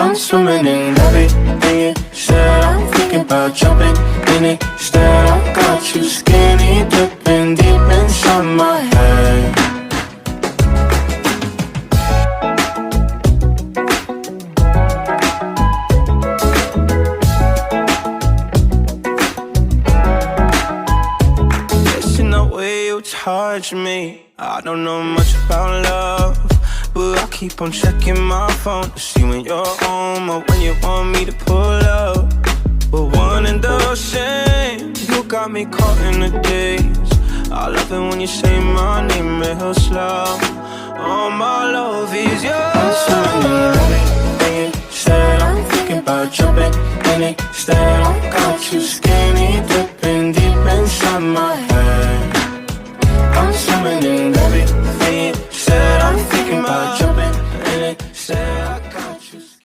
I'm swimming in everything you said. I'm thinking about jumping in it instead. I got you skinny dipping deep inside my head. Guessing the way you touch me, I don't know much about love, but I keep on checking my phone to see when you're home or when you want me to pull up. But one and the same, you got me caught in the days. I love it when you say my name real slow. All my love is yours. I'm